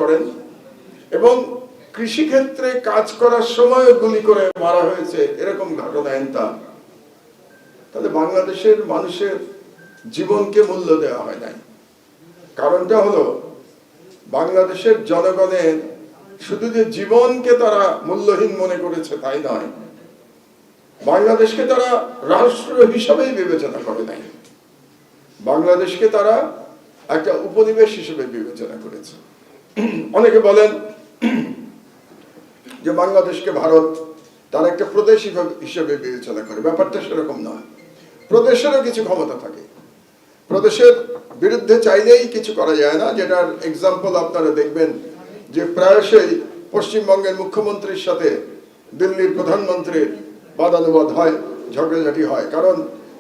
করেন এবং কৃষিক্ষেত্রে কাজ করার সময় গুলি করে মারা হয়েছে, এরকম ঘটনা এনতা, তাহলে বাংলাদেশের মানুষের জীবনকে মূল্য দেওয়া হয় নাই। কারণটা হলো বাংলাদেশের জনগণের শুধু যে জীবনকে তারা মূল্যহীন মনে করেছে তাই নয়, বাংলাদেশকে তারা রাষ্ট্র হিসাবেই বিবেচনা করে নাই। বাংলাদেশকে তারা একটা উপনিবেশ হিসেবে বিবেচনা করেছে। অনেকে বলেন যে বাংলাদেশকে ভারত তার একটা প্রদেশ হিসেবে বিবেচনা করে, ব্যাপারটা সেরকম নয়। প্রদেশেরও কিছু ক্ষমতা থাকে, প্রদেশের বিরুদ্ধে চাইলেই কিছু করা যায় না। যেটার এক্সাম্পল আপনারা দেখবেন যে প্রায়শই পশ্চিমবঙ্গের মুখ্যমন্ত্রীর সাথে দিল্লির প্রধানমন্ত্রীর বাদানুবাদ হয়, ঝগড়াঝাটি হয়, কারণ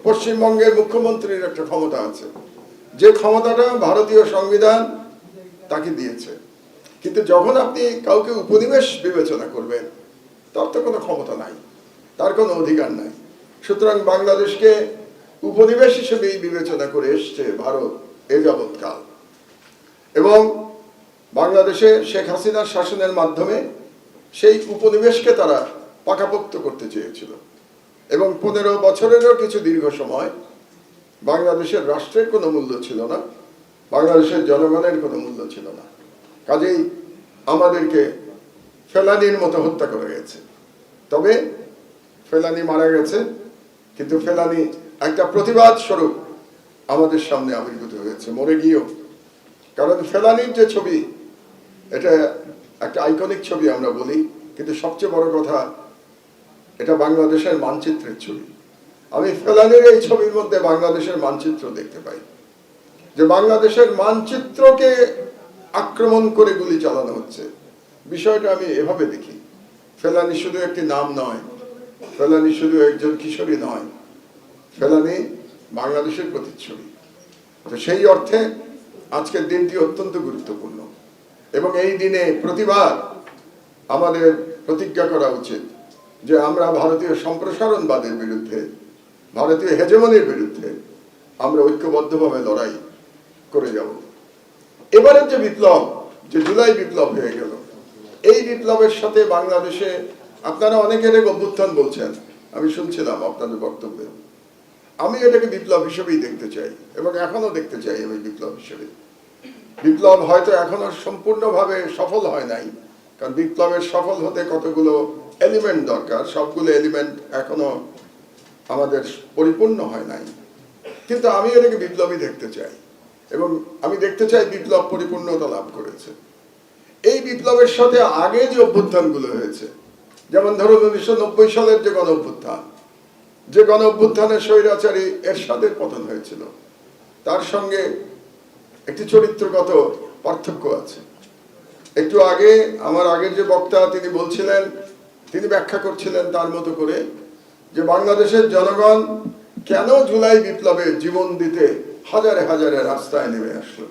পশ্চিমবঙ্গের মুখ্যমন্ত্রীর একটা ক্ষমতা আছে, যে ক্ষমতাটা ভারতীয় সংবিধান তাকে দিয়েছে। কিন্তু যখন আপনি কাউকে উপনিবেশ বিবেচনা করবেন, তার তো কোনো ক্ষমতা নাই, তার কোনো অধিকার নাই। সুতরাং বাংলাদেশকে উপনিবেশ হিসেবেই বিবেচনা করে এসছে ভারত এ যাবৎকাল, এবং বাংলাদেশে শেখ হাসিনার শাসনের মাধ্যমে সেই উপনিবেশকে তারা পাকাপোক্ত করতে চেয়েছিল, এবং 15 বছরেরও কিছু দীর্ঘ সময় বাংলাদেশের রাষ্ট্রের কোনো মূল্য ছিল না, বাংলাদেশের জনগণের কোনো মূল্য ছিল না। কাজেই আমাদেরকে ফেলানির মতো হত্যা করা গেছে। তবে ফেলানি মারা গেছে, কিন্তু ফেলানি একটা প্রতিবাদ স্বরূপ আমাদের সামনে আবির্ভূত হয়েছে, মরে গিয়েও। কারণ ফেলানির যে ছবি, এটা একটা আইকনিক ছবি আমরা বলি, কিন্তু সবচেয়ে বড় কথা এটা বাংলাদেশের মানচিত্রের ছবি। আমি ফেলানির এই ছবির মধ্যে বাংলাদেশের মানচিত্র দেখতে পাই, যে বাংলাদেশের মানচিত্রকে আক্রমণ করে গুলি চালানো হচ্ছে। বিষয়টা আমি এভাবে দেখি, ফেলানি শুধু একটি নাম নয়, ফেলানি শুধু একজন কিশোরী নয়, ফেলানি বাংলাদেশের প্রতিচ্ছবি। তো সেই অর্থে আজকের দিনটি অত্যন্ত গুরুত্বপূর্ণ, এবং এই দিনে প্রতিবার আমাদের প্রতিজ্ঞা করা উচিত যে আমরা ভারতীয় সম্প্রসারণবাদের বিরুদ্ধে, ভারতীয় হেজেমনির বিরুদ্ধে আমরা ঐক্যবদ্ধভাবে লড়াই করে যাব। এবারের যে বিপ্লব, যে জুলাই বিপ্লব হয়ে গেল, এই বিপ্লবের সাথে বাংলাদেশে আপনারা অনেকের অভ্যুত্থান বলছেন, আমি শুনছিলাম আপনাদের বক্তব্যে। আমি এটাকে বিপ্লব হিসেবেই দেখতে চাই, এবং এখনো দেখতে চাই আমি বিপ্লব হিসেবে। বিপ্লব হয়তো এখনো সম্পূর্ণভাবে সফল হয় নাই, কারণ বিপ্লবের সফল হতে কতগুলো এলিমেন্ট দরকার, সবগুলো এলিমেন্ট এখনো আমাদের পরিপূর্ণ হয় নাই। কিন্তু আমি এটাকে বিপ্লবই দেখতে চাই, এবং আমি দেখতে চাই বিপ্লব পরিপূর্ণতা লাভ করেছে। এই বিপ্লবের সাথে আগে যে অভ্যুত্থানগুলো হয়েছে, যেমন ধরুন 1990 সালের যে গণ অভ্যুত্থান, যে গণ অভ্যুত্থানের স্বৈরাচারী এরশাদের পতন হয়েছিল, তার সঙ্গে একটি চরিত্রগত পার্থক্য আছে। একটু আগে আমার আগের যে বক্তা তিনি বলছিলেন, তিনি ব্যাখ্যা করছিলেন তার মতো করে, যে বাংলাদেশের জনগণ কেন জুলাই বিপ্লবে জীবন দিতে হাজারে হাজারে রাস্তায় নেমে আসলো।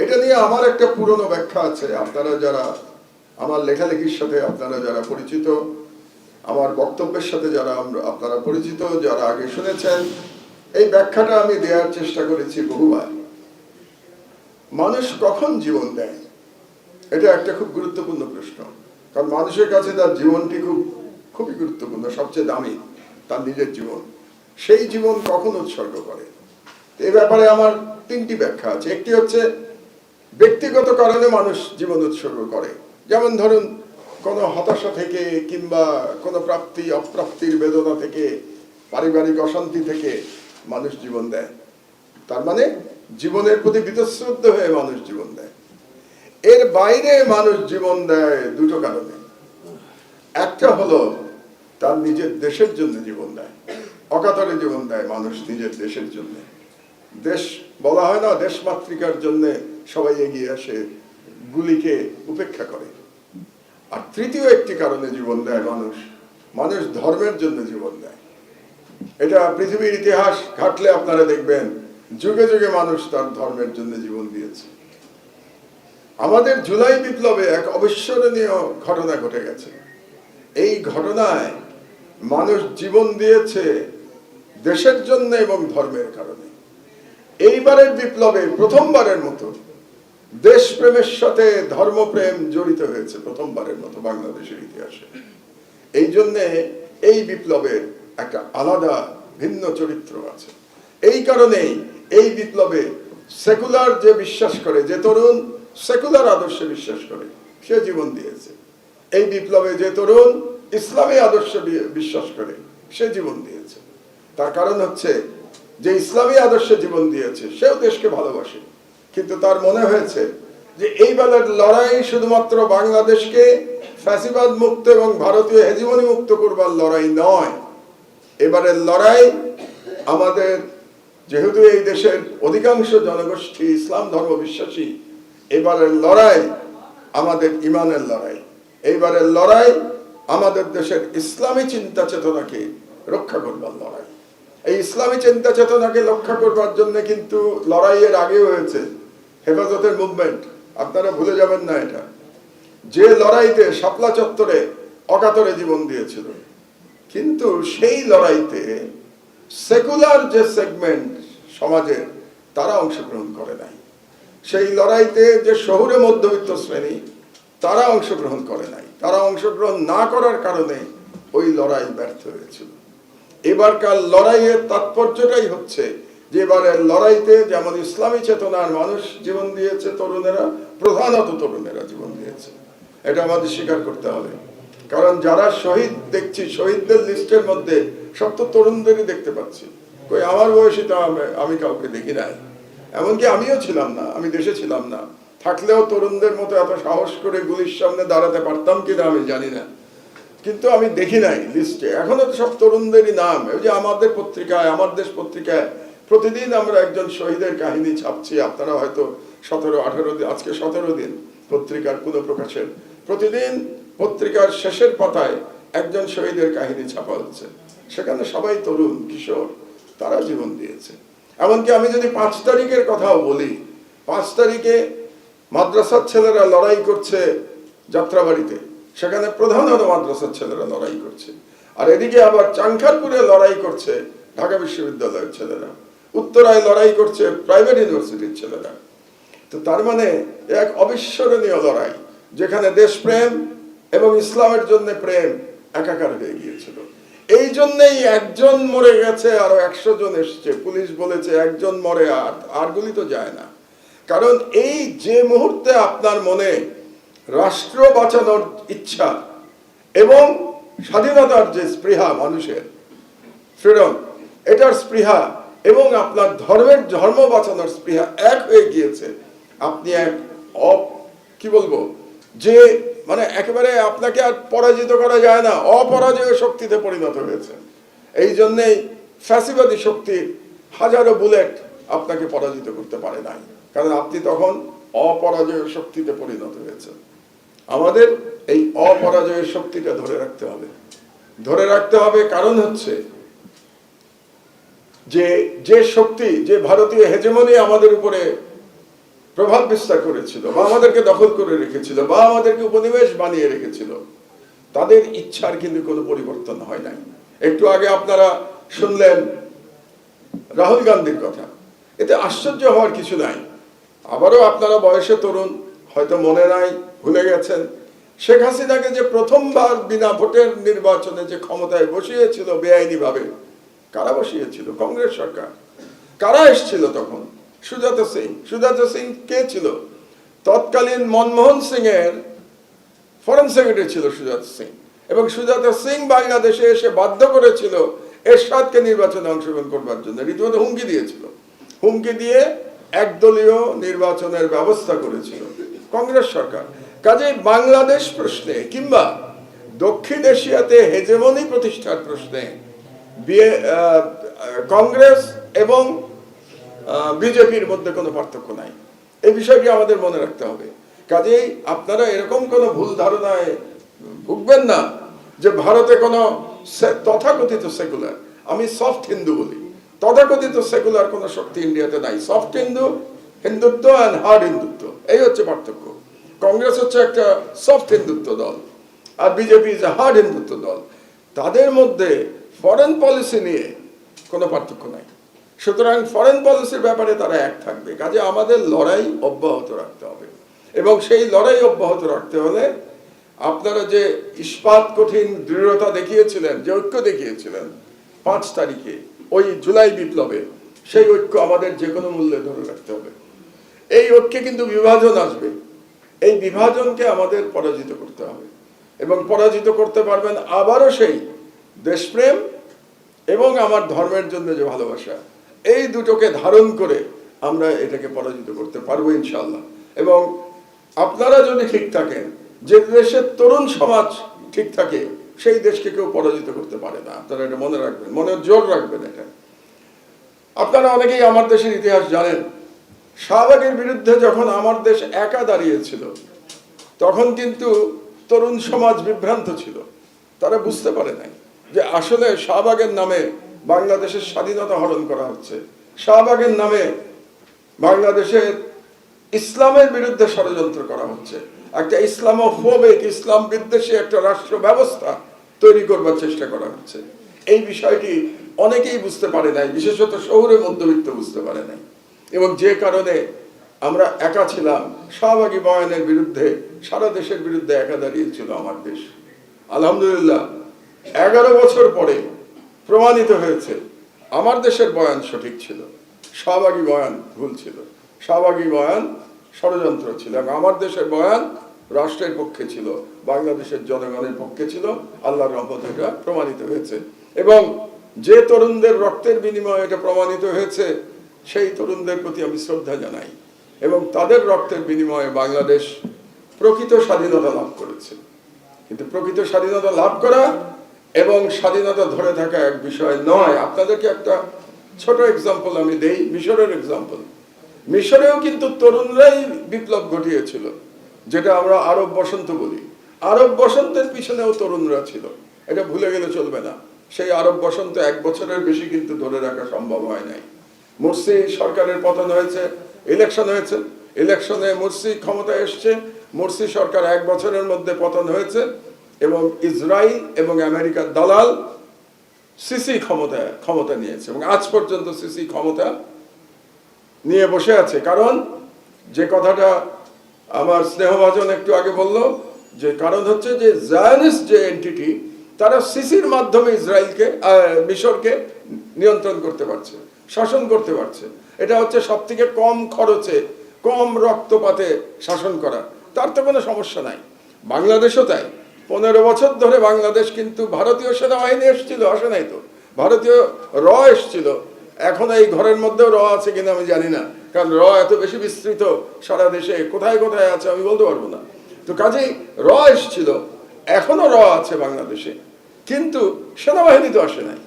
এটা নিয়ে আমার একটা পুরনো ব্যাখ্যা আছে। আপনারা যারা আমার লেখালেখির সাথে আপনারা যারা পরিচিত, আমার বক্তব্যের সাথে যারা আপনারা পরিচিত, যারা আগে শুনেছেন, এই ব্যাখ্যাটা আমি দেওয়ার চেষ্টা করেছি বহুবার। মানুষ কখন জীবন দেয়, এটা একটা খুব গুরুত্বপূর্ণ প্রশ্ন, কারণ মানুষের কাছে তার জীবনটি খুবই গুরুত্বপূর্ণ, সবচেয়ে দামি তার নিজের জীবন। সেই জীবন কখন উৎসর্গ করে, এই ব্যাপারে আমার 3টি ব্যাখ্যা আছে। একটি হচ্ছে ব্যক্তিগত কারণে মানুষ জীবন উৎসর্গ করে, যেমন ধরুন কোনো হতাশা থেকে, কিংবা কোনো প্রাপ্তি অপ্রাপ্তির বেদনা থেকে, পারিবারিক অশান্তি থেকে মানুষ জীবন দেয়। তার মানে জীবনের প্রতি বীতশ্রদ্ধ হয়ে মানুষ জীবন দেয়। এর বাইরে মানুষ জীবন দেয় দুটো কারণে। একটা হলো তার নিজের দেশের জন্য জীবন দেয়, অকাতরে জীবন দেয় মানুষ নিজের দেশের জন্য। দেশ বলা হয় না, দেশ মাতৃকার জন্য সবাই এগিয়ে আসে, গুলিকে উপেক্ষা করে। আর তৃতীয় একটি কারণে জীবন দেয় মানুষ, মানুষ ধর্মের জন্য জীবন দেয়। এটা পৃথিবীর ইতিহাস ঘাটলে আপনারা দেখবেন যুগে যুগে মানুষ তার ধর্মের জন্য জীবন দিয়েছে। আমাদের জুলাই বিপ্লবে এক অবিস্মরণীয় ঘটনা ঘটে গেছে। এই ঘটনায় মানুষ জীবন দিয়েছে দেশের জন্য এবং ধর্মের কারণে। এইবারের বিপ্লবে প্রথমবারের মতো দেশপ্রেমের সাথে ধর্মপ্রেম জড়িত হয়েছে প্রথমবারের মতো বাংলাদেশের ইতিহাসে। এই জন্যে এই বিপ্লবের একটা আলাদা ভিন্ন চরিত্র আছে। এই কারণেই এই বিপ্লবে সেকুলার যে বিশ্বাস করে, যে তরুণ সেকুলার আদর্শে বিশ্বাস করে, সে জীবন দিয়েছে। এই বিপ্লবে যে তরুণ ইসলামী আদর্শে বিশ্বাস করে, সে জীবন দিয়েছে। তার কারণ হচ্ছে যে ইসলামী আদর্শে জীবন দিয়েছে সেও দেশকে ভালোবাসে, কিন্তু তার মনে হয়েছে যে এই বেলার লড়াই শুধুমাত্র বাংলাদেশকে ফ্যাসিবাদ মুক্ত এবং ভারতীয় হেজিমনি মুক্ত করবার লড়াই নয়। এবারের লড়াই আমাদের, যেহেতু এই দেশের অধিকাংশ জনগোষ্ঠী ইসলাম ধর্ম বিশ্বাসী, এবারের লড়াই আমাদের ইমানের লড়াই। এইবারের লড়াই আমাদের দেশের ইসলামী চিন্তা চেতনাকে রক্ষা করবার লড়াই। এই ইসলামী চিন্তা চেতনাকে রক্ষা করবার জন্য কিন্তু লড়াইয়ের আগে হয়েছে হেফাজতের মুভমেন্ট। আপনারা ভুলে যাবেন না এটা, যে লড়াইতে শাপলা চত্বরে অকাতরে জীবন দিয়েছিল। কিন্তু সেই লড়াইতে সেকুলার যে সেগমেন্ট সমাজের, তারা অংশগ্রহণ করে নাই। সেই লড়াইতে যে শহুরে মধ্যবিত্ত শ্রেণী, তারা অংশগ্রহণ করে নাই। তারা অংশগ্রহণ না করার কারণে ওই লড়াই ব্যর্থ হয়েছিল। এবারকার লড়াইয়ের তাৎপর্যটাই হচ্ছে যে এবারের লড়াইতে যেমন ইসলামী চেতনার মানুষ জীবন দিয়েছে, তরুণেরা, প্রধানত তরুণেরা জীবন দিয়েছে। এটা আমাদের স্বীকার করতে হবে। কারণ যারা শহীদ দেখছি, শহীদদের লিস্টের মধ্যে সব তো তরুণদেরই দেখতে পাচ্ছি। কই আমার বয়সী তো আমি কাউকে দেখি নাই, এমনকি আমিও ছিলাম না, আমি দেশে ছিলাম না। থাকলেও তরুণদের মতো এত সাহস করে গুলির সামনে দাঁড়াতে পারতাম কিনা আমি জানি না, কিন্তু আমি দেখি নাই লিস্টে। এখনো তো সব তরুণদেরই নাম। ওই যে আমাদের পত্রিকায়, আমার দেশ পত্রিকায় প্রতিদিন আমরা একজন শহীদের কাহিনী ছাপছি। আপনারা হয়তো 17-18 দিন, আজকে 17 দিন পত্রিকার পুনঃ প্রকাশের, প্রতিদিন পত্রিকার শেষের পাতায় একজন শহীদের কাহিনী ছাপা হচ্ছে। সেখানে সবাই তরুণ, কিশোর, তারা জীবন দিয়েছে। এমনকি আমি যদি 5 তারিখের কথাও বলি, 5 তারিখে মাদ্রাসার ছেলেরা লড়াই করছে যাত্রাবাড়িতে, সেখানে প্রধানত মাদ্রাসার ছেলেরা লড়াই করছে। আর এদিকে আবার চাংখারপুরে লড়াই করছে ঢাকা বিশ্ববিদ্যালয়ের ছেলেরা, উত্তরায় লড়াই করছে প্রাইভেট ইউনিভার্সিটির ছেলেরা। তো তার মানে এক অবিস্মরণীয় লড়াই, যেখানে দেশপ্রেম এবং ইসলামের জন্য প্রেম একাকার হয়ে গিয়েছিল। এই জন্যই একজন মরে গেছে, আরো 100 জন এসছে। পুলিশ বলেছে একজন মরে, আর গুলি তো যায় না। কারণ এই যে মুহূর্তে আপনার মনে রাষ্ট্র বাঁচানোর ইচ্ছা এবং স্বাধীনতার যে স্পৃহা, মানুষের ফ্রিডম, এটার স্পৃহা এবং আপনার ধর্ম বাঁচানোর স্পৃহা এক হয়ে গিয়েছে, আপনি এক কি বলবো, যে মানে একেবারে আপনাকে আর পরাজিত করা যায় না, অপরাজয় শক্তিতে পরিণত হয়েছে। এই জন্যেই ফ্যাসিবাদী শক্তির হাজারো বুলেট আপনাকে পরাজিত করতে পারে নাই, কারণ আপনি তখন অপরাজয় শক্তিতে পরিণত হয়েছেন। আমাদের এই অপরাজয় শক্তিটা ধরে রাখতে হবে, ধরে রাখতে হবে। কারণ হচ্ছে যে শক্তি, যে ভারতীয় হেজেমনি আমাদের উপরে প্রভাব বিস্তার করেছিল, বা আমাদেরকে দখল করে রেখেছিল, বা আমাদেরকে উপনিবেশ বানিয়ে রেখেছিল, তাদের ইচ্ছার কিন্তু কোনো পরিবর্তন হয় নাই। একটু আগে আপনারা শুনলেন রাহুল গান্ধীর কথা। এতে আশ্চর্য হওয়ার কিছু নাই। আবারও আপনারা বয়সে তরুণ, হয়তো মনে নাই, ভুলে গেছেন, শেখ হাসিনাকে যে প্রথমবার বিনা ভোটের নির্বাচনে যে ক্ষমতায় বসিয়েছিল বেআইনি ভাবে, কারা বসিয়েছিল? কংগ্রেস সরকার। কারা এসেছিল তখন? সুজাতা সিং। সুজাতা সিং কে ছিল? তৎকালীন মনমোহন সিং এর ফরেন সেক্রেটারি ছিল সুজাতা সিং। এবং সুজাতা সিং বাংলাদেশে এসে বাধ্য করেছিল এরশাদকে নির্বাচনে অংশগ্রহণ করবার জন্য, রীতিমতো হুমকি দিয়েছিল। হুমকি দিয়ে একদলীয় নির্বাচনের ব্যবস্থা করেছিল কংগ্রেস সরকার। কাজেই বাংলাদেশ প্রশ্নে কিংবা দক্ষিণ এশিয়াতে হেজেমনি প্রতিষ্ঠার প্রশ্নে কংগ্রেস এবং বিজেপির মধ্যে কোনো পার্থক্য নাই। এই বিষয়টি আমাদের মনে রাখতে হবে। কাজেই আপনারা এরকম কোনো ভুল ধারণায় ভুগবেন না যে ভারতে কোনো তথাকথিত সেকুলার, আমি সফট হিন্দু বলি, তথাকথিত সেকুলার কোনো শক্তি ইন্ডিয়াতে নাই। Soft Hindutva and hard Hindutva, এই হচ্ছে পার্থক্য। কংগ্রেস হচ্ছে একটা সফট হিন্দুত্ব দল, আর BJP is a hard Hindutva দল। তাদের মধ্যে ফরেন পলিসি নিয়ে কোনো পার্থক্য নাই। সুতরাং ফরেন পলিসির ব্যাপারে তারা এক থাকবে। কাজে আমাদের লড়াই অব্যাহত রাখতে হবে, এবং সেই লড়াই অব্যাহত রাখতে হলে আপনারা যে ইস্পাত কঠিন দৃঢ়তা দেখিয়েছিলেন, যে ঐক্য দেখিয়েছিলেন 5 তারিখে ওই জুলাই বিপ্লবে, সেই ঐক্য আমাদের যে কোনো মূল্যে ধরে রাখতে হবে। এই ঐক্যে কিন্তু বিভাজন আসবে, এই বিভাজনকে আমাদের পরাজিত করতে হবে, এবং পরাজিত করতে পারবেন আবারও সেই দেশপ্রেম এবং আমার ধর্মের জন্য যে ভালোবাসা, এই দুটোকে ধারণ করে আমরা এটাকে পরাজিত করতে পারবো ইনশাআল্লাহ। এবং আপনারা যদি ঠিক থাকেন, যে দেশের তরুণ সমাজ ঠিক থাকে, সেই দেশকে কেউ পরাজিত করতে পারে না। আপনারা এটা মনে রাখবেন, মনে জোর রাখবেন এটা। আপনারা অনেকেই আমার দেশের ইতিহাস জানেন। শাহবাগের বিরুদ্ধে যখন আমার দেশ একা দাঁড়িয়েছিল, তখন কিন্তু তরুণ সমাজ বিভ্রান্ত ছিল। তারা বুঝতে পারে নাই যে আসলে শাহবাগের নামে বাংলাদেশের স্বাধীনতা হরণ করা হচ্ছে, শাহবাগের নামে বাংলাদেশের ইসলামের বিরুদ্ধে ষড়যন্ত্র করা হচ্ছে, একটা ইসলামোফোবিক, ইসলাম বিদ্বেষী একটা রাষ্ট্র ব্যবস্থা তৈরি করবার চেষ্টা করা হচ্ছে। এই বিষয়টি অনেকেই বুঝতে পারে নাই, বিশেষত শহুরে মধ্যবিত্ত বুঝতে পারে নাই, এবং যে কারণে আমরা একা ছিলাম। শাহবাগী বয়ানের বিরুদ্ধে সারা দেশের বিরুদ্ধে একা দাঁড়িয়েছিল আমার দেশ। আলহামদুলিল্লাহ 11 বছর পরে প্রমাণিত হয়েছে আমার দেশের বয়ান সঠিক ছিল, শাহবাগী বয়ান ভুল ছিল, শাহবাগী বয়ান ষড়যন্ত্র ছিল, এবং আমার দেশের বয়ান রাষ্ট্রের পক্ষে ছিল, বাংলাদেশের জনগণের পক্ষে ছিল। আল্লাহর রহমতে এটা প্রমাণিত হয়েছে, এবং যে তরুণদের রক্তের বিনিময়ে এটা প্রমাণিত হয়েছে, সেই তরুণদের প্রতি আমি শ্রদ্ধা জানাই, এবং তাদের রক্তের বিনিময়ে বাংলাদেশ প্রকৃত স্বাধীনতা লাভ করেছে। কিন্তু প্রকৃত স্বাধীনতা লাভ করা এবং স্বাধীনতা ধরে থাকা এক বিষয় নয়। আপনাদেরকে একটা ছোট এক্সাম্পল আমি দেই, মিশরের এক্সাম্পল। মিশরেও কিন্তু তরুণরাই বিপ্লব ঘটিয়েছিল, যেটা আমরা আরব বসন্ত বলি। আরব বসন্তের পিছনেও তরুণরা ছিল, এটা ভুলে গেলে চলবে না। সেই আরব বসন্ত 1 বছরের বেশি কিন্তু ধরে রাখা সম্ভব হয় নাই। মুরসি সরকারের পতন হয়েছে, ইলেকশন হয়েছে, ইলেকশনে মুরসি ক্ষমতায় এসছে, মুরসি সরকার 1 বছরের মধ্যে পতন হয়েছে, এবং ইসরায়েল এবং আমেরিকার দালাল সিসি ক্ষমতা নিয়েছে, এবং আজ পর্যন্ত সিসি ক্ষমতা নিয়ে বসে আছে। কারণ যে কথাটা আমার স্নেহভাজন একটু আগে বলল, যে কারণ হচ্ছে যে জায়নিস্ট যে এন্টিটি, তারা সিসির মাধ্যমে ইসরায়েলকে, মিশরকে নিয়ন্ত্রণ করতে পারছে, শাসন করতে পারছে। এটা হচ্ছে সবথেকে কম খরচে, কম রক্তপাতে শাসন করা। তার তো কোনো সমস্যা নাই। বাংলাদেশও তাই। 15 বছর ধরে বাংলাদেশ কিন্তু ভারতীয় সেনাবাহিনী এসেছিল, আসে নাই তো, ভারতীয় র এসেছিল। এখন এই ঘরের মধ্যেও র আছে কিনা আমি জানি না, কারণ র এত বেশি বিস্তৃত সারা দেশে, কোথায় কোথায় আছে আমি বলতে পারবো না। তো কাজেই র এসেছিল, এখনো র আছে বাংলাদেশে, কিন্তু সেনাবাহিনী তো আসে নাই।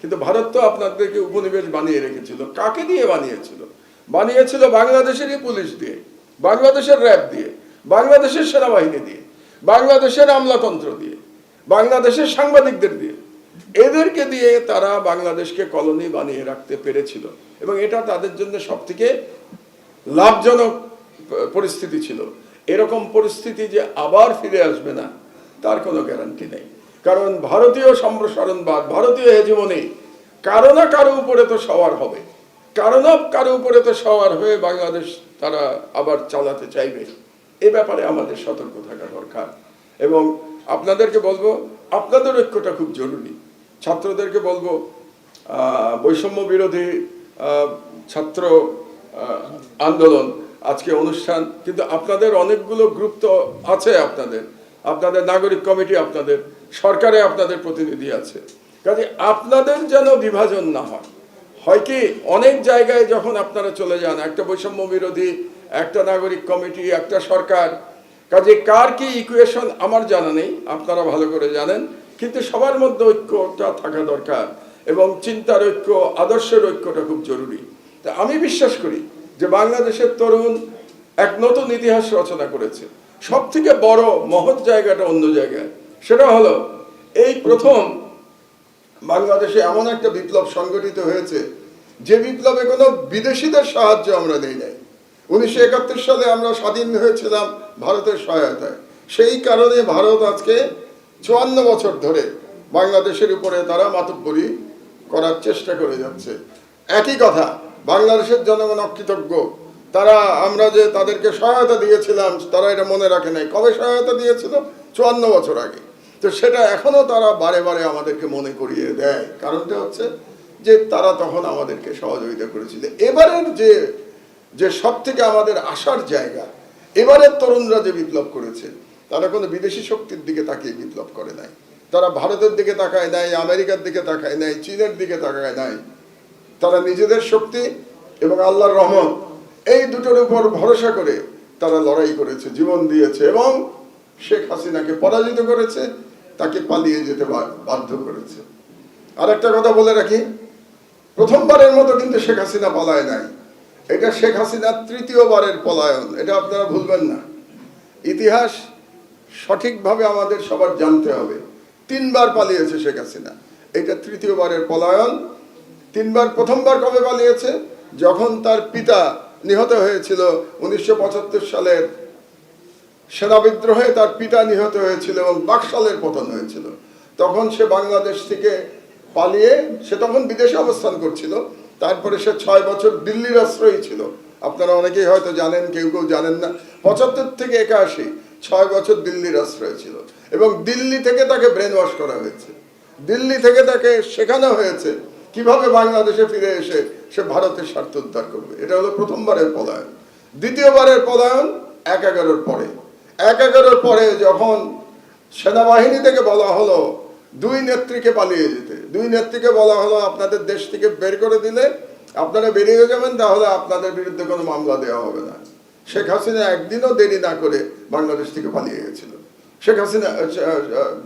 কিন্তু ভারত তো আপনাদেরকে উপনিবেশ বানিয়ে রেখেছিল। কাকে দিয়ে বানিয়েছিল? বানিয়েছিল বাংলাদেশেরই পুলিশ দিয়ে, বাংলাদেশের র্যাব দিয়ে, বাংলাদেশের সেনাবাহিনী দিয়ে, বাংলাদেশের আমলাতন্ত্র দিয়ে, বাংলাদেশের সাংবাদিকদের দিয়ে। এদেরকে দিয়ে তারা বাংলাদেশকে কলোনি বানিয়ে রাখতে পেরেছিল, এবং এটা তাদের জন্য সবথেকে লাভজনক পরিস্থিতি ছিল। এরকম পরিস্থিতি যে আবার ফিরে আসবে না, তার কোনো গ্যারান্টি নেই। কারণ ভারতীয় সম্প্রসারণবাদ, ভারতীয় হেজিমনি কারো না কারো উপরে তো সওয়ার হবে, কারো না কারো উপরে তো সওয়ার হয়ে বাংলাদেশ তারা আবার চালাতে চাইবে। এ ব্যাপারে আমাদের সতর্ক থাকা দরকার। এবং আপনাদেরকে বলবো, আপনাদের ঐক্যটা খুব জরুরি। ছাত্রদেরকে বলবো, বৈষম্য বিরোধী ছাত্র আন্দোলন আজকে অনুষ্ঠান, কিন্তু আপনাদের অনেকগুলো গ্রুপ তো আছে, আপনাদের নাগরিক কমিটি, আপনাদের সরকারে আপনাদের প্রতিনিধি আছে। কাজে আপনাদের যেন বিভাজন না হয় কি অনেক জায়গায় যখন আপনারা চলে যান, একটা বৈষম্য বিরোধী, একটা নাগরিক কমিটি, একটা সরকার, কাজে কার কি ইকুয়েশন আমার জানা নেই, আপনারা ভালো করে জানেন। কিন্তু সবার মধ্যে ঐক্যটা থাকা দরকার, এবং চিন্তার ঐক্য, আদর্শের ঐক্যটা খুব জরুরি। তা আমি বিশ্বাস করি যে বাংলাদেশের তরুণ এক নতুন ইতিহাস রচনা করেছে। সব থেকে বড় মহৎ জায়গাটা অন্য জায়গায়, সেটা হলো এই প্রথম বাংলাদেশে এমন একটা বিপ্লব সংগঠিত হয়েছে, যে বিপ্লবে কোনো বিদেশিদের সাহায্য আমরা নেই নাই। 1971 সালে আমরা স্বাধীন হয়েছিলাম ভারতের সহায়তায়। সেই কারণে ভারত আজকে 54 বছর ধরে বাংলাদেশের উপরে তারা মাতব্বরি করার চেষ্টা করে যাচ্ছে। একই কথা, বাংলাদেশের জনগণ অকৃতজ্ঞ। তারা, আমরা যে তাদেরকে সহায়তা দিয়েছিলাম তারা এটা মনে রাখে নাই। কবে সহায়তা দিয়েছিল? 54 বছর আগে। তো সেটা এখনো তারা বারে বারে আমাদেরকে মনে করিয়ে দেয়। কারণটা হচ্ছে যে তারা তখন আমাদেরকে সহযোগিতা করেছিল। এবারের যে সব থেকে আমাদের আশার জায়গা, এবারের তরুণরা যে বিপ্লব করেছে তারা কোনো বিদেশি শক্তির দিকে তাকিয়ে বিপ্লব করে নাই। তারা ভারতের দিকে তাকায় নাই, আমেরিকার দিকে তাকায় নাই, চীনের দিকে তাকায় নাই। তারা নিজেদের শক্তি এবং আল্লাহর রহমত এই দুটোর উপর ভরসা করে তারা লড়াই করেছে, জীবন দিয়েছে এবং শেখ হাসিনাকে পরাজিত করেছে, তাকে পালিয়ে যেতে বাধ্য করেছে। আর একটা কথা বলে রাখি, প্রথমবারের মতো কিন্তু শেখ হাসিনা পলায় নাই। এটা শেখ হাসিনার তৃতীয়বারের পলায়ন, এটা আপনারা ভুলবেন না। ইতিহাস সঠিকভাবে আমাদের সবার জানতে হবে। 3 বার পালিয়েছে শেখ হাসিনা, এটা তৃতীয়বারের পলায়ন। 3 বার, প্রথমবার কবে পালিয়েছে? যখন তার পিতা নিহত হয়েছিল 1975 সালের সেনা বিদ্রোহে, তার পিতা নিহত হয়েছিল এবং বাকশালের পতন হয়েছিল। তখন সে বাংলাদেশ থেকে পালিয়ে, সে তখন বিদেশে অবস্থান করছিল। তারপরে সে 6 বছর দিল্লির আশ্রয়ী ছিল। আপনারা অনেকেই হয়তো জানেন, কেউ কেউ জানেন না। 75 থেকে 81 6 বছর দিল্লির আশ্রয় ছিল এবং দিল্লি থেকে তাকে ব্রেন ওয়াশ করা হয়েছে। দিল্লি থেকে তাকে শেখানো হয়েছে কিভাবে বাংলাদেশে ফিরে এসে সে ভারতের স্বার্থ উদ্ধার করবে। এটা হলো প্রথমবারের পলায়ন। দ্বিতীয়বারের পলায়ন 1/11-র পরে। 1/11-র পরে যখন সেনাবাহিনী থেকে বলা হলো 2 নেত্রীকে পালিয়ে যেতে, 2 নেত্রীকে বলা হলো আপনাদের দেশ থেকে বের করে দিলে আপনারা বেরিয়ে যাবেন, তাহলে আপনাদের বিরুদ্ধে কোনো মামলা দেওয়া হবে না। শেখ হাসিনা একদিনও দেরি না করে বাংলাদেশ থেকে পালিয়ে গেছিল। শেখ হাসিনা,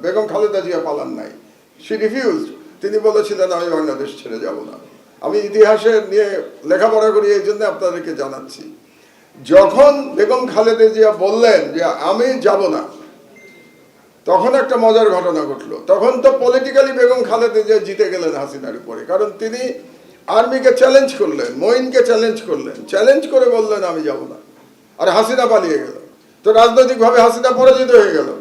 বেগম খালেদা জিয়া পালান নাই, শি রিফিউজড। তিনি বলেছিলেন আমি বাংলাদেশ ছেড়ে যাব না। আমি ইতিহাসের নিয়ে লেখাপড়া করি, এই জন্য আপনাদেরকে জানাচ্ছি। যখন বেগম খালেদা জিয়া বললেন যে আমি যাব না, তখন একটা মজার ঘটনা ঘটলো। তখন তো পলিটিক্যালি বেগম খালেদা জিয়া জিতে গেলেন হাসিনার উপরে, কারণ তিনি আর্মিকে চ্যালেঞ্জ করলেন, মঈনকে চ্যালেঞ্জ করলেন, চ্যালেঞ্জ করে বললেন আমি যাব না, আর হাসিনা পালিয়ে গেল। তো রাজনৈতিকভাবে হাসিনা পরাজিত হয়ে গেল।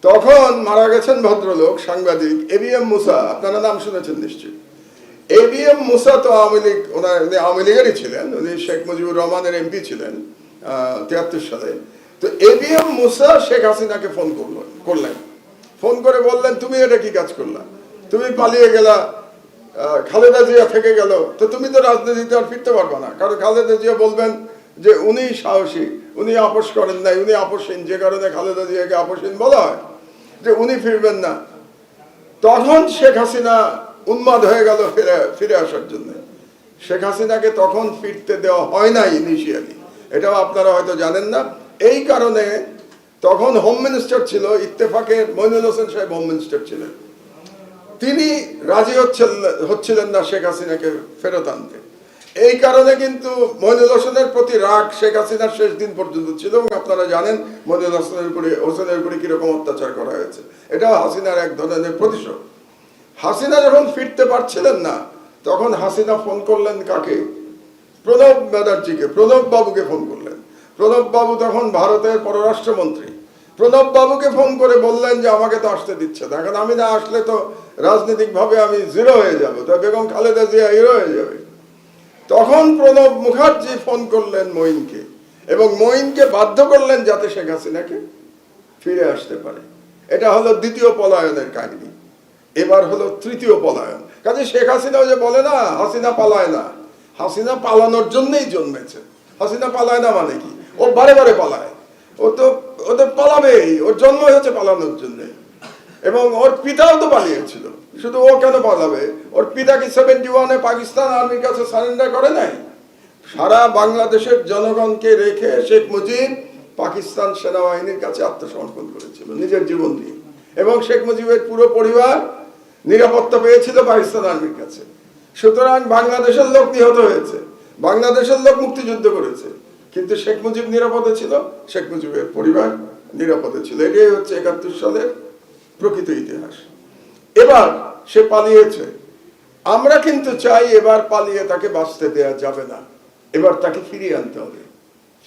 তখন মারা গেছেন ভদ্রলোক, সাংবাদিক ABM মুসা, আপনারা নাম শুনেছেন নিশ্চয়ই। ABM মুসা তো আওয়ামী লীগ, উনি আওয়ামী লীগেরই ছিলেন, উনি শেখ মুজিবুর রহমানের MP ছিলেন 73 সালে। তো ABM মুসা শেখ হাসিনাকে ফোন করলেন, ফোন করে বললেন তুমি এটা কি কাজ করলা, তুমি পালিয়ে গেলা, খালেদা জিয়া থেকে গেল, তো তুমি তো রাজনীতিতে আর ফিরতে পারবে না। কারণ খালেদা জিয়া বলবেন যে উনি সাহসী, উনি আপোষ করেন নাই, উনি আপোষহীন, যে কারণে খালেদা জিয়াকে আপোষহীন বলা হয়, যে উনি ফিরবেন না। তখন শেখ হাসিনা উন্মাদ হয়ে গেল ফিরে আসার জন্য। শেখ হাসিনাকে তখন ফিরতে দেওয়া হয় নাই ইনিশিয়ালি, এটাও আপনারা হয়তো জানেন না। এই কারণে তখন হোম মিনিস্টার ছিল ইত্তেফাকের মইনুল হোসেন সাহেব, হোম মিনিস্টার ছিলেন। তিনি রাজি হচ্ছিলেন না শেখ হাসিনাকে ফেরত আনতে। এই কারণে কিন্তু মইনুল হোসেনের প্রতি রাগ শেখ হাসিনার শেষ দিন পর্যন্ত ছিল এবং আপনারা জানেন মইনুল হোসেনের উপরে কিরকম অত্যাচার করা হয়েছে। এটা হাসিনার এক ধরনের প্রতিশোধ। হাসিনা যখন ফিরতে পারছিলেন না, তখন হাসিনা ফোন করলেন কাকে? প্রণব ব্যানার্জিকে, প্রণব বাবুকে ফোন করলেন। প্রণব বাবু তখন ভারতের পররাষ্ট্রমন্ত্রী। প্রণব বাবুকে ফোন করে বললেন যে আমাকে তো আসতে দিচ্ছে না, কারণ আমি না আসলে তো রাজনৈতিকভাবে আমি জিরো হয়ে যাবো, তো বেগম খালেদা জিয়া হিরো হয়ে যাবে। তখন প্রণব মুখার্জি ফোন করলেন মঈনকে এবং মঈনকে বাধ্য করলেন যাতে শেখ হাসিনাকে ফিরে আসতে পারে। এটা হলো দ্বিতীয় পলায়নের কাহিনী। এবার হলো তৃতীয় পলায়ন। কাজে শেখ হাসিনাও যে বলে না হাসিনা পালায় না, হাসিনা পালানোর জন্যই জন্মেছে। হাসিনা পালায় না মানে কি? ও বারে বারে পালায়, ও তো পালাবেই, ওর জন্ম হয়েছে পালানোর জন্য। এবং ওর পিতাও তো পালিয়েছিল, শুধু ও কেন পালাবে? ওর পিতা কি 71-এ পাকিস্তান আর্মির কাছে সারেন্ডার করে নাই? সারা বাংলাদেশের জনগণকে রেখে শেখ মুজিব পাকিস্তান সেনাবাহিনীর কাছে আত্মসমর্পণ করেছিল নিজের জীবন দিয়ে, এবং শেখ মুজিবের পুরো পরিবার নিরাপত্তা পেয়েছিল পাকিস্তান আর্মির কাছে। সুতরাং বাংলাদেশের লোক নিহত হয়েছে, বাংলাদেশের লোক মুক্তিযুদ্ধ করেছে, কিন্তু শেখ মুজিব নিরাপদে ছিল, শেখ মুজিবের পরিবার নিরাপদে ছিল। এটাই হচ্ছে 71 সালের প্রকৃত ইতিহাস। এবার সে পালিয়েছে, আমরা কিন্তু চাই এবার পালিয়ে তাকে বাঁচতে দেয়া যাবে না, এবার তাকে ফিরিয়ে আনতে হবে,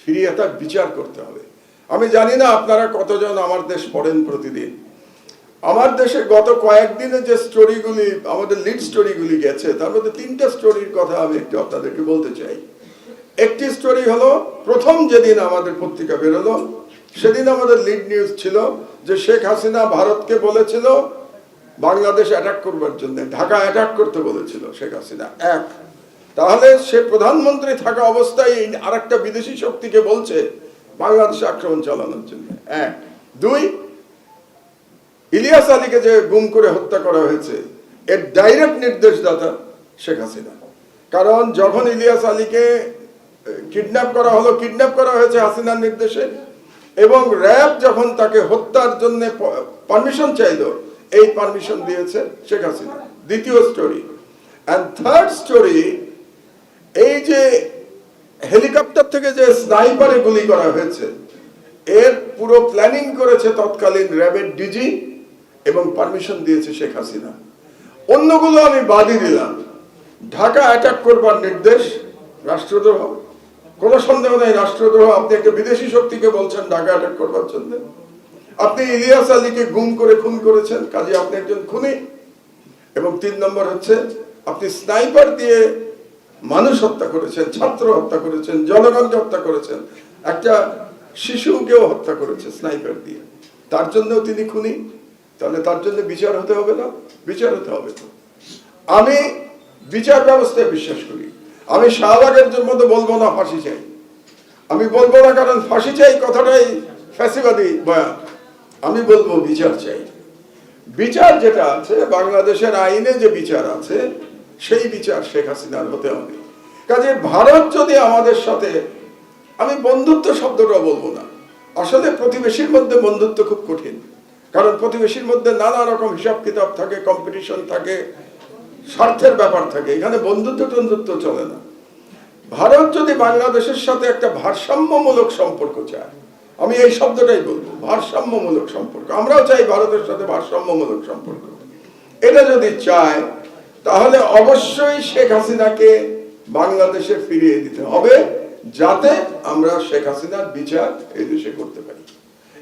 ফিরিয়ে তার বিচার করতে হবে। আমি জানি না আপনারা কতজন আমার দেশ পড়েন প্রতিদিন। আমার দেশে গত কয়েকদিনে যে স্টোরিগুলি, আমাদের লিড স্টোরিগুলি গেছে, তার মধ্যে 3টা স্টোরির কথা আমি একটু আপনাদেরকে বলতে চাই। একটি স্টোরি হলো, প্রথম যেদিন আমাদের পত্রিকা বেরোলো সেদিন আমাদের লিড নিউজ ছিল যে শেখ হাসিনা ভারতকে বলেছিল বাংলাদেশ অ্যাটাক করবার জন্য, ঢাকা অ্যাটাক করতে বলেছিল শেখ হাসিনা। এক, তাহলে সে প্রধানমন্ত্রী থাকা অবস্থায় আরেকটা বিদেশি শক্তিকে বলছে বাংলাদেশে আক্রমণ চালানোর জন্য। এক। দুই, ইলিয়াস আলীকে যে গুম করে হত্যা করা হয়েছে এর ডাইরেক্ট নির্দেশদাতা শেখ হাসিনা। কারণ যখন ইলিয়াস আলীকে কিডন্যাপ করা হয়েছে হাসিনার নির্দেশে, এবং র্যাব যখন তাকে হত্যার জন্য পারমিশন চাইলো, এই পারমিশন দিয়েছে শেখ হাসিনা। দ্বিতীয় স্টোরি। এন্ড থার্ড স্টোরি, এই যে হেলিকপ্টার থেকে যে স্নাইপারে গুলি করা হয়েছে এর পুরো প্ল্যানিং করেছে তৎকালীন র্যাবের ডিজি এবং পারমিশন দিয়েছে শেখ হাসিনা। অন্যগুলো আমি বাদই দিলাম। ঢাকা অ্যাটাক করবার নির্দেশ রাষ্ট্রদ্রোহ, কোনো সন্দেহ নেই রাষ্ট্রদ্রোহ। আপনি একটা বিদেশি শক্তিকে বলছেন ঢাকা অ্যাটাক করবার জন্য। আপনি ইলিয়াস আলীকে গুম করে খুন করেছেন, কাজে আপনি একজন খুনি। এবং 3 নম্বর হচ্ছে আপনি স্নাইপার দিয়ে মানুষ হত্যা করেছেন, ছাত্র হত্যা করেছেন, জনগণকে হত্যা করেছেন, একটা শিশুকেও হত্যা করেছে স্নাইপার দিয়ে, তার জন্য তিনি খুনি। তাহলে তার জন্য বিচার হতে হবে না? বিচার হতে হবে। তো আমি বিচার ব্যবস্থায় বিশ্বাস করি। আমি শাহবাগের মতো বলবো না ফাঁসি চাই, আমি বলবো না, কারণ ফাঁসি চাই কথাটাই ফ্যাসিবাদী বয়ান। আমি বলবো বিচার চাই। বিচার যেটা আছে বাংলাদেশের আইনে, যে বিচার আছে সেই বিচার শেখ হাসিনার হতে হবে। কাজে ভারত যদি আমাদের সাথে, আমি বন্ধুত্ব শব্দটা বলবো না, আসলে প্রতিবেশীর মধ্যে বন্ধুত্ব খুব কঠিন। কারণ প্রতিবেশীর মধ্যে নানা রকম হিসাব কিতাব থাকে, কম্পিটিশন থাকে, স্বার্থের ব্যাপার থাকে। এখানে বন্ধুত্ব টন্ধুত্ব চলে না। ভারত যদি বাংলাদেশের সাথে একটা ভারসাম্যমূলক সম্পর্ক চায়, আমি এই শব্দটাই বলবো, ভারসাম্যমূলক সম্পর্ক। আমরাও চাই ভারতের সাথে ভারসাম্যমূলক সম্পর্ক। এটা যদি চায় তাহলে অবশ্যই শেখ হাসিনাকে বাংলাদেশে ফিরিয়ে দিতে হবে, যাতে আমরা শেখ হাসিনার বিচার এই দেশে করতে পারি।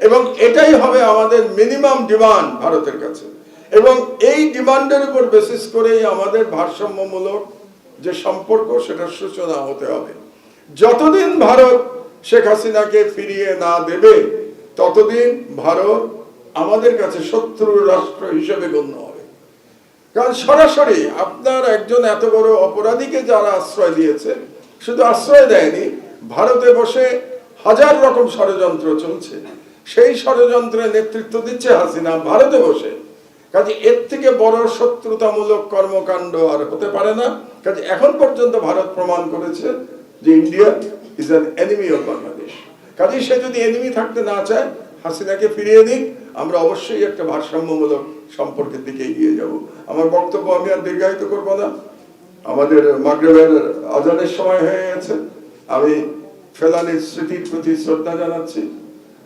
এবং এটাই হবে আমাদের মিনিমাম ডিমান্ড ভারতের কাছে। এবং এই ডিমান্ডের উপর বেসিস করেই আমাদের ভারসাম্যমূলক যে সম্পর্ক সেটার সূচনা হতে হবে। যতদিন ভারত শেখ হাসিনাকে ফিরিয়ে না দেবে ততদিন ভারত আমাদের কাছে শত্রু রাষ্ট্র হিসেবে গণ্য হবে। কারণ সরাসরি আপনার একজন এত বড় অপরাধীকে যারা আশ্রয় দিয়েছে, শুধু আশ্রয় দেয়নি, ভারতে বসে হাজার রকম ষড়যন্ত্র চলছে, সেই ষড়যন্ত্রের নেতৃত্ব দিচ্ছে হাসিনা ভারতে বসে। কাজে এর থেকে বড় শত্রুতামূলক কর্মকাণ্ড আর হতে পারে না। কাজে এখন পর্যন্ত ভারত প্রমাণ করেছে যে India is an enemy of Bangladesh. কাজে সে যদি এনিমি থাকতে না চায়, হাসিনাকে ফিরিয়ে দিক, আমরা অবশ্যই একটা ভারসাম্যমূলক সম্পর্কের দিকে এগিয়ে যাব। আমার বক্তব্য আমি আর দীর্ঘায়িত করবো না। আমাদের মাগরিবের আজানের সময় হয়ে গেছে। আমি ফেলানির স্মৃতির প্রতি শ্রদ্ধা জানাচ্ছি,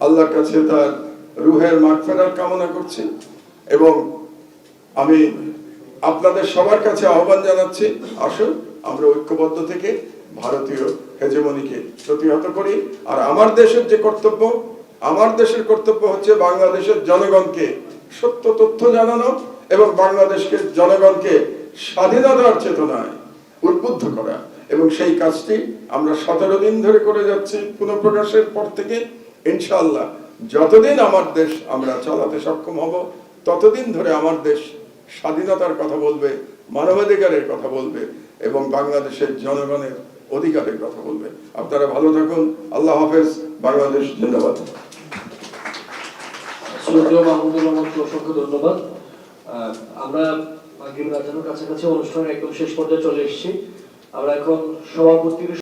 আল্লাহর কাছে তার রুহের মাগফিরাত কামনা করছি, এবং আমি আপনাদের সবার কাছে আহ্বান জানাচ্ছি, আসুন আমরা ঐক্যবদ্ধ থেকে ভারতীয় হেজেমনিকে প্রতিহত করি। আর আমার দেশের যে কর্তব্য, আমার দেশের কর্তব্য হচ্ছে বাংলাদেশের জনগণকে সত্য তথ্য জানানো এবং বাংলাদেশকে জনগণকে স্বাধীনতার চেতনায় উদ্বুদ্ধ করা। এবং সেই কাজটি আমরা 17 দিন ধরে করে যাচ্ছি পুনঃপ্রকাশের পর থেকে। ইনশাআল্লাহ যতদিন আমার দেশ আমরা চালাতে সক্ষম হব, ততদিন ধরে আমার দেশ স্বাধীনতার কথা বলবে, মানবাধিকারের কথা বলবে এবং বাংলাদেশের জনগণের অধিকারের কথা বলবে। আপনারা ভালো থাকুন। আল্লাহ হাফেজ। বাংলাদেশ জিন্দাবাদ। অসংখ্য ধন্যবাদ। আমরা মাগরিবের আজানের কাছাকাছি অনুষ্ঠানের একদম শেষ পর্যায়ে চলে এসেছি। আমরা এখন সভাপতির